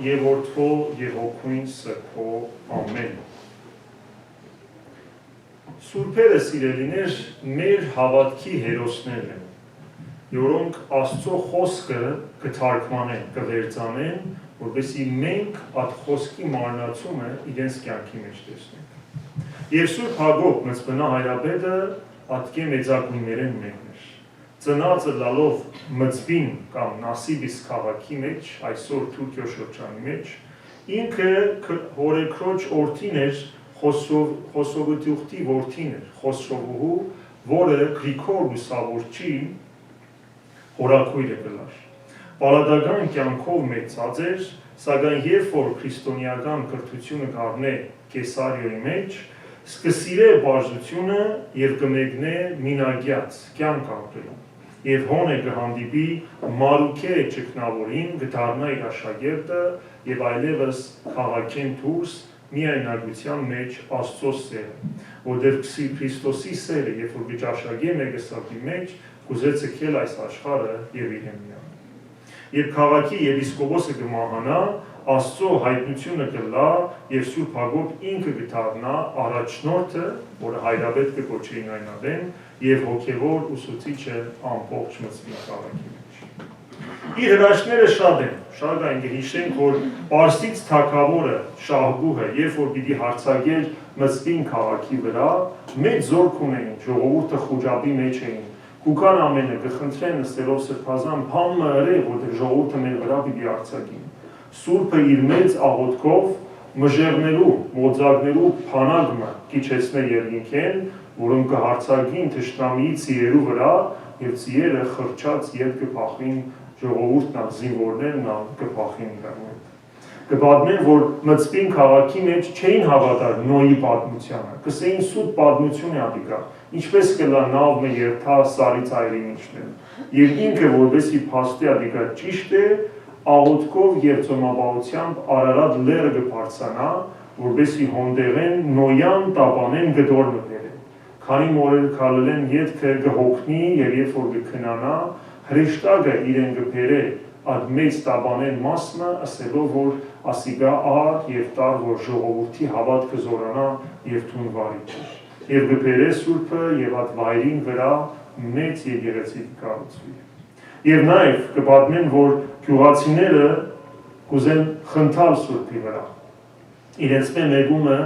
եւ Որդվո եւ Հոգին Սրբո ամեն։ Սուրբերը սիրելիներ մեր հավատքի հերոսներն են, որոնք Աստծո խոսքը կթարգմանեն, կվերծանեն, որպեսզի մենք այդ խոսքի մարմնացումը իրենց կյանքի մեջ տեսնենք։ Եվ Սուրբ Հակոբ Մծբնա հայրապետը ատկե մեծագույններեն մեկն էր։ Ծնածը լալով Մծբին կամ Նասիբիս քաղաքի մեջ, այսօր Թուրքիո շրջանի մեջ, ինքը հորեքրոջ որդին էր, Խոսովուտյուղտի որդին էր, Խոսովուհու, որը Գրիգոր Լուսավորչի հորաքույրը կլար։ Պալատական կյանքով մեծած էր, սակայն երբ որ քրիստոնեական կրթությունը կառնե Կեսարիոյի մեջ, սկսիրե բաժնությունը եւ կմեկնե մինագյաց կյանք ապրելու։ Եվ հոն է կհանդիպի Մարուքե ճգնավորին, կդառնա իր աշակերտը եւ այլևս քաղաքեն դուրս միայնագության մեջ Աստծո սերը, որտեղ Քրիստոսի սերը, երբ որ գճաշագե մեկը սրտի մեջ, կուզե ցկել այս աշխարհը եւ իրեն միան։ Երբ քաղաքի եպիսկոպոսը կմահանա, Աստծո հայտնությունը կլա եւ Սուրբ Հակոբ ինքը կդառնա առաջնորդը, որը հայրապետ կկոչեին այնադեն եւ հոգեվոր ուսուցիչը ամբողջ Մծբի քաղաքի մեջ։ Իր հրաշքները շատ են, շարքային կհիշենք, որ Պարսից թագավորը Շահբուհը, երբ որ պիտի հարձակեր Մծբին քաղաքի վրա, մեծ զորք ունեին, ժողովուրդը խուճապի մեջ էին, կուկան ամենը կխնդրեն նստելով սրբազան փամը հրե, որտեղ ժողովուրդը մեր վրա պիտի արձակին։ Սուրբը իր մեծ աղոթքով մժեղներու, մոծակներու փանակը կիչեցնե երկինքեն, որոնք կհարձակին թշնամիի ծիերու վրա եւ ծիերը խրճած ետ կփախին ժողովուրդն զինվորներն կփախին իրարու։ Կպատմեն, որ Մծբին քաղաքի մեջ չէին հավատալ Նոյի պատմությանը, կսեին սուտ պատմություն է ադիկա, ինչպես կլա նավը երթա սարից այրին իջնել։ Եվ ինքը որպեսի փաստի ադիկա ճիշտ է, աղոթքով եւ ծոմապահությամբ Արարատ լերը կբարձանա, որպեսի հոնդեղեն Նոյան տապանեն գդոր մտերեն։ Քանի մորել քալելեն ետքը կհոգնի եւ երբ որ կքնանա, հրեշտակը իրեն կբերե այդ մեծ տաբանեն մասնը, ասելով, որ ասիգա ար և տար, որ ժողովուրդի հավատքը զորանա և թուն վարիչ էր։ Եվ կբերե Սուրբը և այդ վայրին վրա մեծ եկեղեցի կառուցվի։ Եվ նաև կպատմեն, որ գյուղացիները կուզեն խնդալ Սուրբի վրա։ Իրենց մեկումը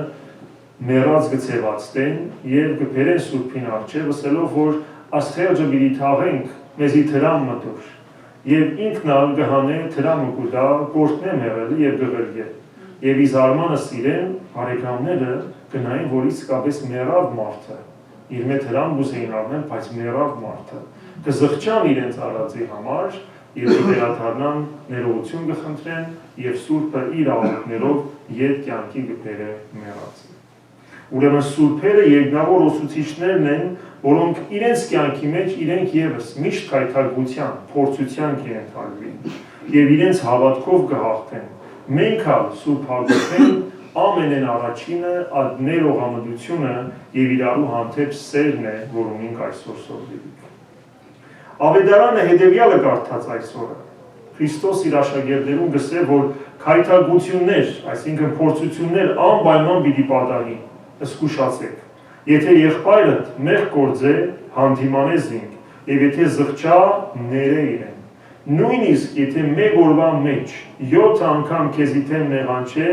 մեռած կցևացնեն և կբերեն Սուրբին առջև, ասելով, որ աստղերջը պիտի թաղենք, մեզի թրամ մտուր, և ինքն ալ գհանե թրամը կուտա, գործն է մեղելը և գղրգե, և իզարմանը սիրեն հարեկամները գնային, որ իսկապես մեռավ մարդը, իր մետ հրամ գուզեին առնեն, բայց մեռավ մարդը, կզղջան իրենց արածի համար, և վերադառնան ներողություն կխնդրեն, և Սուրբը իր աղոթքներով ետ կյանքի կբերե մեռածը։ Ուրեմն Սուրբերը երկնավոր ուսուցիչներն են, որոնք իրենց կյանքի մեջ իրենք ևս միշտ քայթարկության, փորձության կենթարկվին եւ իրենց հավատքով կհաղթեն։ Մենք ալ Սուրբ Հակոբեն ամենեն առաջինը այդ ներողամտությունը եւ իրարու հանդեպ սերն է, որ ունենք այսօր սովորենք։ Ավետարանը հետեւյալը կարդաց այսօրը։ Քրիստոս իր աշակերտներուն գսե, որ քայթարկություններ, այսինքն փորձություններ անպայման պիտի պատահի, զգուշացեք։ Եթե եղբայրդ մեղ գործե, հանդիմանե զինք, եւ եթե զղջա, ները իրեն։ Նույնիսկ եթե մեկ օրվա մեջ 7 անգամ քեզի թեմ նեղանչե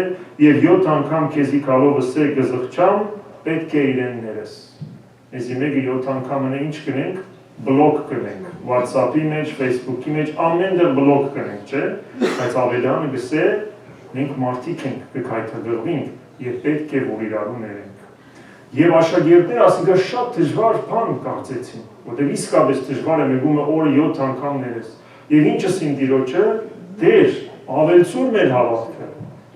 եւ 7 անգամ քեզի գալով ասե կզղջամ, պետք է իրեն ներես։ Այսի մեկը 7 անգամն է ինչ կնենք, բլոկ կնենք, WhatsApp-ի մեջ, Facebook-ի մեջ, ամենտեղ բլոկ կնենք, չէ՞, բայց ավելանը գսե, մենք մարդիկ ենք, կքայթադրվենք եւ պետք է որ իրարու ներենք։ Եվ աշակերտները ասիկա շատ դժվար բան կարծեցին, որտեղ իսկապես դժվար է մեկումը օրը 7 անգամ ներես։ Եվ ինչս իմ Տիրոջը, դեր, ավելցուր մեր հավատքը,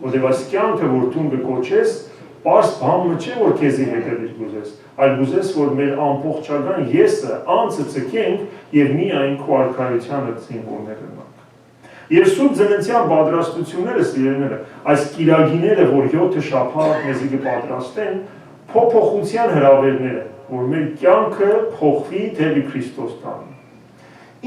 որտեղ այս կյանքը որ դու կկոչես, պարզ բանը չէ որ քեզի հետևից գուզես, այլ գուզես որ մեր ամբողջական եսը անձը ցկենք եւ միայն քո արքայությանը զինվորներ լինենք։ Եվ Սուրբ Ծննդյան պատրաստությունները սիրելիները, այս կիրագիները, որ 7 շաբաթ մեզի կպատրաստեն, փոփոխության հրավերները, որ մեր կյանքը փոխվի թեպի Քրիստոս տանի։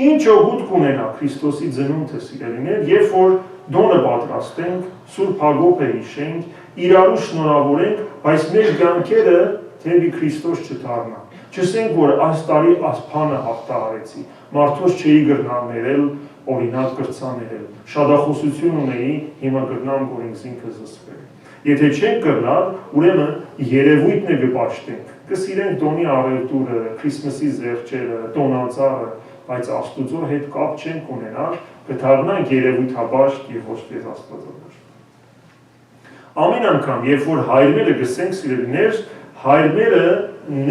Ինչ օգուտ կունենա Քրիստոսի ծնունդը սիրելիներ, երբ որ դոնը պատրաստենք, Սուրբ Հակոբը հիշենք, իրարու շնորհավորենք, բայց մեր կյանքերը թեպի Քրիստոս չդառնան։ Չասենք, որ այս տարի ասփանը հաղթահարեցի, մարդոց չէի գրնալ ներել, օրինակ կրծաներել, շատախոսություն ունեի, հիմա գրնամ, որ ինձ ինքը զսպել։ Եթե չենք գրնալ, ուրեմն երևույթն է կպաշտենք, կսիրենք տոնի առևտուրը, Քրիսմասի զեղչերը, տոնածառը, բայց Աստուծո հետ կապ չենք ունենալ, կդառնանք երևույթաբաշտ եւ ոչ թե աստվածաբաշտ։ Ամեն անգամ, երբ որ հայրմերը գսենք սիրելիներ, հայրմերը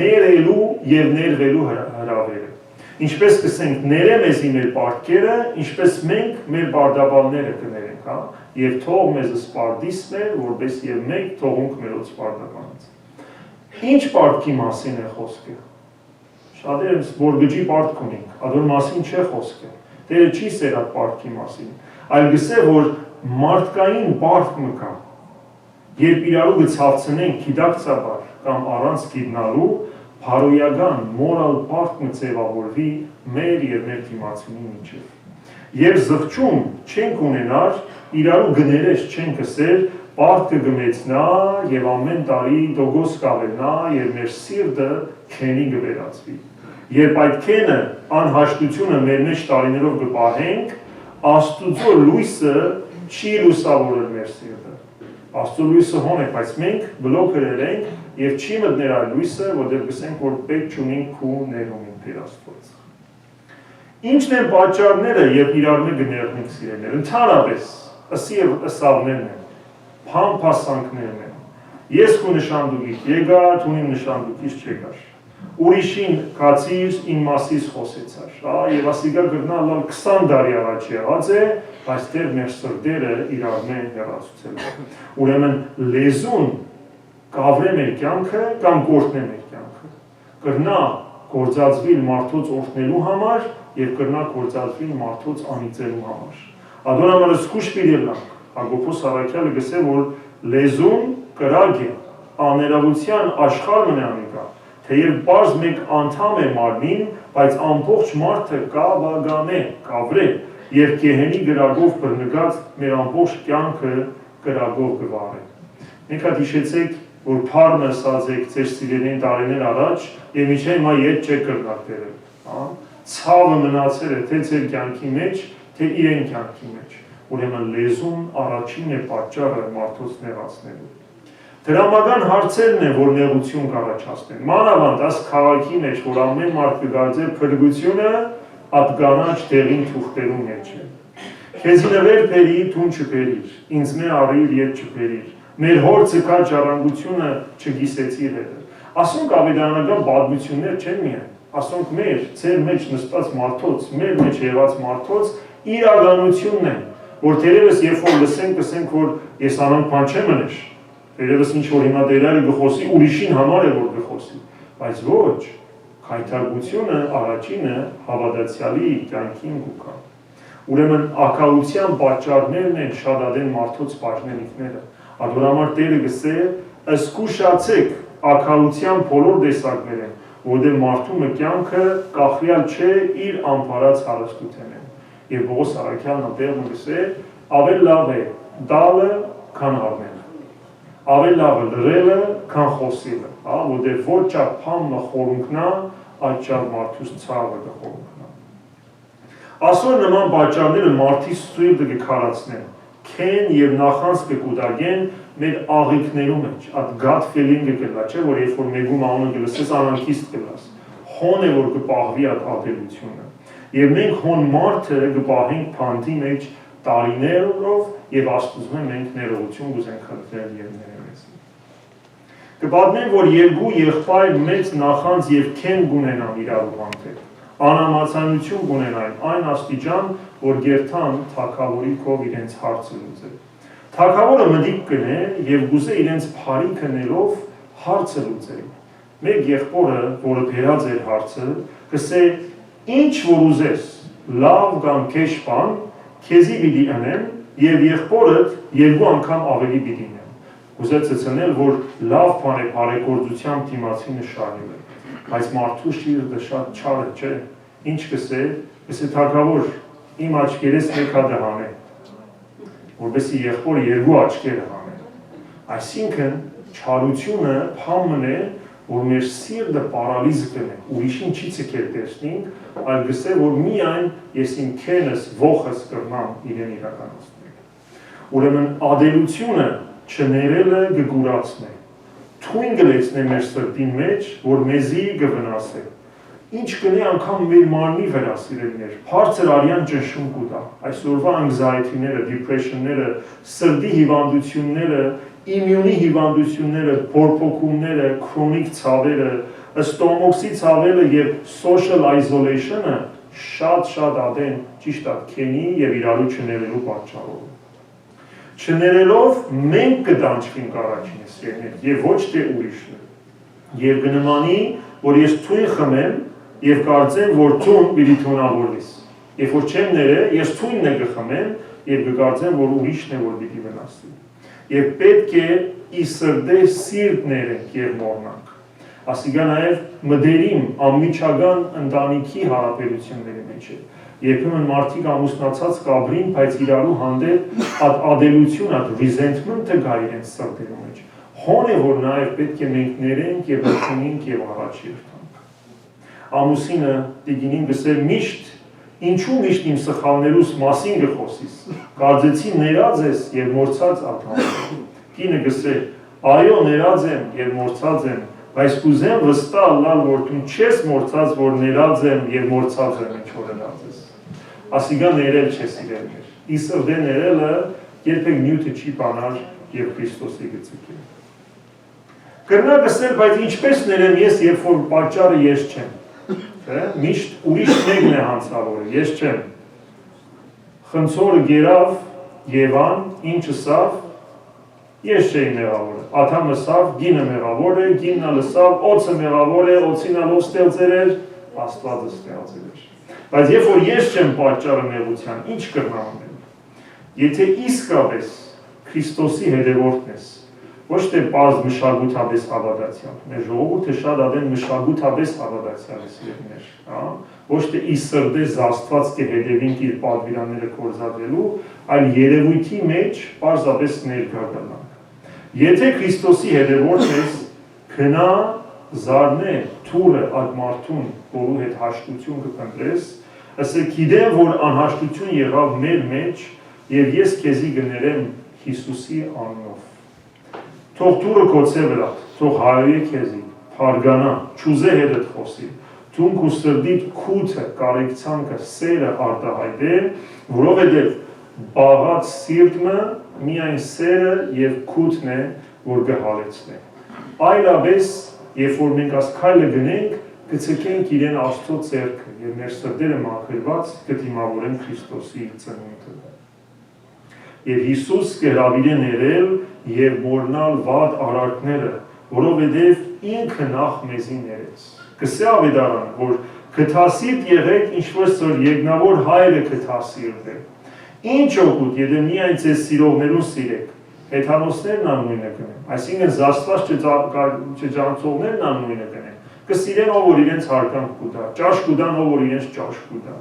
ներելու եւ ներվելու հրավերը։ Ինչպես կսենք ները մեզի մեր պարտքերը, ինչպես մենք մեր բարդաբանները կներենք, հա, եւ թող մեզ սպարդիս մեր, որպես եւ մենք թողունք մերոց բարդաբանից։ Ինչ պարտքի մասին է խոսքը։ Շատերս որ գճի պարտք ունենք, ադոր մասին չէ խոսքը։ Տերը չի սեր այդ պարտքի մասին, այլ գսե որ մարդկային պարտք մկա։ Երբ իրարու գցավցնենք գիտակցաբար կամ առանց գիտնալու Փարոյական մորալ պարտքը ձևավորվի մեր եւ մեր դիմացինի միջև։ Եվ զղջում չենք ունենար, իրարու գներես չենք ասել, պարտքը գմեցնա եւ ամեն տարի դոգոս կավենա եւ մեր սիրտը քենի գվերածվի։ Երբ այդ քենը անհաշտությունը մեր մեջ տարիներով կպահենք, Աստուծո լույսը չի լուսավորել մեր սիրտը։ Աստծո լույսը հոն է, բայց մենք բլոկերել ենք եւ չի մտներ այլ լույսը, որտեղ գսենք, որ պետք չունենք քու ներումին Տեր Աստված։ Ինչն են պատճառները, երբ իրար մեկ ներնենք սիրելիներ, ընդհանրապես, ըսի եւ ըսավներն են, փամփասանքներն են։ Ես քու նշանդուկից եկար, ունիմ նշանդուկից չեկար։ Ուրիշին կացիր, ին մասից խոսեցար, եւ ասիկա գրնալ 20 տարի առաջ եղած է, բայց դեռ մեր սրտերը իրար մեն հեռացուցել։ Ուրեմն լեզուն կավրե մեր կյանքը կամ գործնե մեր կյանքը։ Կրնա գործածվիլ մարդոց օրհնելու համար եւ կրնա գործածվիլ մարդոց անիծելու համար։ Ադոր համար սկուշ պիտի Հակոբոս Արաքյալը գսե որ լեզուն կրակ է աներավության աշխարհն է անիկա, թեև բարձ մեկ անդամ է մարմին, բայց ամբողջ մարդը կավագանե, կավրե եւ գեհենի գրագով բռնկած մեր ամբողջ կյանքը գրագով կվարե։ Մենք հատ հիշեցեք որ փառը ասացեք ձեր սիրելին տարիներ առաջ եւ միջի հիմա ետ չեք կրկնել, հա, ցավը մնացել է թե ձեր կյանքի մեջ, թե իրեն կյանքի մեջ։ Ուրեմն լեզուն առաջին է պատճառը մարդոց նեղացնելու։ Դրամական հարցերն են, որ նեղություն կառաջացնեն։ Մանավանդ այս քաղաքի մեջ, որ ամեն մարդ կգարձե փրկությունը ատգանաչ տեղին թուղթերու մեջ է։ Քեզ նվեր բերի, թուն չբերիր, ինձ մե արիր ետ չբերիր։ Մեր հոր ցկա ճառանգությունը չգիսեցիր հետը։ Ասոնք ավետարանական բադմություններ չեն միայն, ասոնք մեր ձեր մեջ նստած մարդոց, մեր մեջ եղած մարդոց իրականությունն են, որ թերևս երբ որ լսենք, որ ես անոնք բան չեմ մներ, թերևս ինչ որ հիմա դերարի գխոսի, ուրիշին համար է որ գխոսի, բայց ոչ, քայթարկությունը առաջինը հավատացյալի կյանքին գուկա։ Ուրեմն ակալության պատճառներն են շատադեն մարդոց բաժնելիքները։ Ադորամար Տերը գսե, զգուշացեք ակալության բոլոր տեսակները, որտեղ մարդու կյանքը կախյալ չէ իր անփարած հարստութենեն։ Եվ Պողոս Արաքյալն այդտեղ գսե, ավելի լավ է տալը, քան առնելը։ Ավելի լավ է լրելը, քան խոսելը, որտեղ ոչ չափ փամը խորունքնա, այդ չափ մարդուց ցավը կխորունքնա։ Այսօր նման պատճառները մարդի սույրը կքարացնեն, քեն եւ նախանց կկուտագեն մեր աղիքներու մեջ, այդ gut feeling-ը կլա, չէ, որ երբ որ մեկում անունը կլսես անանքիստ կլաս, հոն է որ կպահվի այդ ատելությունը, եւ մենք հոն մարդը կպահենք փանթի մեջ տարիներով եւ Աստծո մենք ներողություն կուզենք խնդրել եւ ներեցնել։ Կպատմեմ, որ երկու եղբայր մեծ նախանց եւ քեն գունենան իրարու հանդեպ, անհամացանություն կունենային այն աստիճան, որ գերթան թագավորի կով իրենց հարցը լուծել։ Թագավորը մտիկ կնե եւ գուզե իրենց փարի քնելով հարցը լուծել։ Մեկ եղբորը, որը բերած էր հարցը, կսե ինչ որ ուզես, լավ կամ քեշ բան, քեզի պիտի անեմ եւ եղբորդ երկու անգամ ավելի պիտի նեմ։ Գուզե ցցնել, որ լավ բան է բարեգործությամբ դիմացի նշանիլ է, բայց մարդու շիրտը շատ չար է, չէ։ Ինչ կսե թագավոր, իմ աչքերես մեկ հատ հանե։ որովհետեւ եղբորը երկու աչքերը հանե։ Այսինքն չարությունը փամն է, որ մեր սիրտը պարալիզ կնե, ուրիշին չի ցկել տեսնենք, այլ գսե որ միայն ես իմ քենս ողս կրնամ իրեն իրականացնել։ Ուրեմն ադելությունը չներելը գգուրացնե, թույն գլեցնե մեր սրտի մեջ, որ մեզի գվնասե։ Ինչ կնե անգամ մեր մարմնի վրա սիրելիներ, բարձր արյան ճնշում կուտա։ Այսօրվա anxiety-ները, depression-ները, սրտի հիվանդությունները, իմյունի հիվանդությունները, փորփոքումները, քրոնիկ ցավերը, ստոմոքսի ցավերը եւ social isolation-ը շատ ադեն ճիշտ է քենի եւ իրարու չներելու պատճառով։ Չներելով մենք կդանչվենք առաջինս եւ ոչ թե ուրիշը։ Եվ կնմանի, որ ես թույն խմեմ եւ կարծեմ, որ թուն պիտի թունավորվես։ Երբ որ չեմ ներե, ես թույնն է կխմեմ եւ կկարծեմ, որ ուրիշն է որ պիտի վնասի։ Եվ պետք է ի սրտե սիրտ ներենք եւ մոռնանք։ Ասիկա նաեւ մդերիմ անմիջական ընտանիքի հարաբերությունների մեջ է։ Երբեմն մարդիկ ամուսնացած կաբրին, բայց իրարու հանդեպ ադելություն, resentment-ը գա իրենց սրտերի մեջ։ Հոն է, որ նաեւ պետք է մենք ներենք եւ ընդունենք եւ առաջ երթանք։ Ամուսինը տիկինին գսել միշտ ինչու միշտ իմ սխալներուս մասին գխոսիս, կարծեցի ներած ես եւ մորցած աթամ։ Կինը գսել, այո ներած եմ եւ մորցած եմ, բայց կուզեմ վստահ լալ, որ դու չես մորցած, որ ներած եմ եւ մորցած եմ ինչ որ ներած ես։ Ասիկա ներել չես իրել։ Իսրդե ներելը երբեք նյութը չի բանալ եւ Քրիստոսի գծիկել։ Կրնա գսել, բայց ինչպես ներեմ ես, երբ որ պատճառը ես չեմ։ Միշտ ուրիշ մեկն է հանցավորը, ես չեմ։ Խնձորը գերավ Եվան, ինչը սավ, ես չէի մեղավորը։ Աթամը սավ, գինը մեղավոր է, գինը լսավ, օծը մեղավոր է, օծին ալով ստեղծեր էր, Աստվածը ստեղծեր էր։ Բայց երբ որ ես չեմ պատճառը մեղության, ինչ կրնա անել։ Եթե իսկապես Քրիստոսի հետևորդն ես, ոչ թե պարզ մշակութաբես հավատացյալ, մեր ժողովուրդը շատ ադեն մշակութաբես հավատացյալ է սիրելիներ, ոչ թե ի սրտե զաստված կհետևենք իր պատվիրանները կործադրելու, այլ երևույթի մեջ պարզապես ներկա գնանք։ Եթե Քրիստոսի հետևորդ ես, գնա զարնե թուրը այդ մարդուն, որու հետ հաշտություն կփնտրես, ասեք գիտեմ, որ անհաշտություն եղավ մեր մեջ եւ ես քեզի գներեմ Հիսուսի անունով։ Թող թուրը կոցե վրա, թող հայրի քեզի, փարգանա, չուզե հետդ խոսի, թունք ու սրդիդ քութը, կարեկցանքը, սերը արտահայտե, որովհետև բաղած սիրտը միայն սերը եւ քութն է, որ կհալեցնե։ Այլապես, երբ որ մենք այս քայլը գնենք, կցկենք իրեն Աստծո ձեռքը եւ մեր սրտերը մաքրված կդիմավորեն Քրիստոսի ծնունդը։ Եվ Հիսուս կհրավիրե ներել եւ մոռնալ վատ արարքները, որովհետեւ ինքը նախ մեզի ներեց։ Կսե ավետարանը, որ քթասիրտ եղեք, ինչպես որ երկնավոր հայրը քթասիրտ է։ Ինչ օգուտ, եթե միայն ձեզ սիրողներուն սիրեք, հեթանոսներն անունը կնեն, այսինքն զաստված չջանցողներն անունը կնեն, կսիրեն ով որ իրենց հարգանք կուտա, ճաշ կուտան ով որ իրենց ճաշ կուտա։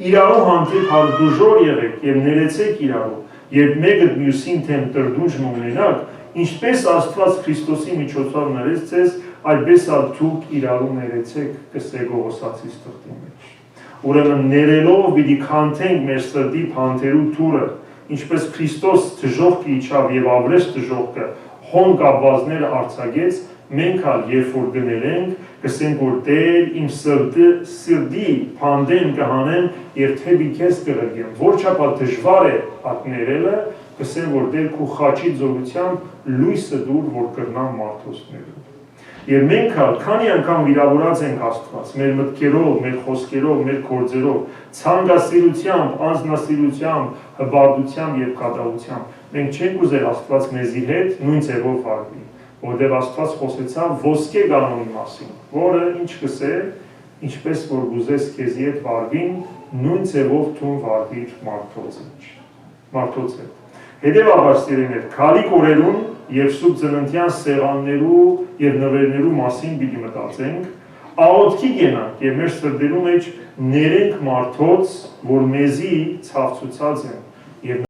Իրարու հանդեպ հարդուժոր եղեք եւ ներեցեք իրարու, երբ մեկը մյուսին թեմ տրդունջն ունենաք, ինչպես Աստված Քրիստոսի միջոցով ներեց ձեզ, այդպես ալ դուք իրարու ներեցեք, կսե Գողոսացիս թղթի մեջ։ Ուրեմն ներելով պիտի քանթենք մեր սրտի փանթերու թուրը, ինչպես Քրիստոս դժողքը իջավ եւ ավրեց դժողքը, հոն կապվածները արձակեց, մենք ալ երբ որ գներենք, կսենք որ Տեր իմ սրտի փանդեն կհանեմ եւ թեբի քեզ կրգեմ, որչափ դժվար է այդ ներելը, կսեմ որ Տեր քու խաչի զորությամբ լույսը դուր որ կրնամ մարդոսներու։ Եվ մենք ալ քանի անգամ վիրավորած ենք Աստված, մեր մտքերով, մեր խոսքերով, մեր գործերով, ցանկասիրությամբ, անձնասիրությամբ, հբարտությամբ եւ կատաղությամբ, մենք չենք ուզել Աստված մեզի հետ նույն ձևով վարվի, որտեղ Աստված խոսեցավ ոսկե կանոնի մասին, որը ինչ կսե, ինչպես որ գուզես քեզի հետ վարվին, նույն ձևով թուն վարվիր մարդոց հետ։ Հետևաբար սիրելիներ, քալիք օրերուն եւ սուբ ծննդյան սեղաններու եւ նվերներու մասին պիտի մտածենք, աղոթքի գնանք եւ մեր սրտերու մեջ ներենք մարդոց, որ մեզի ցավցուցած են եւ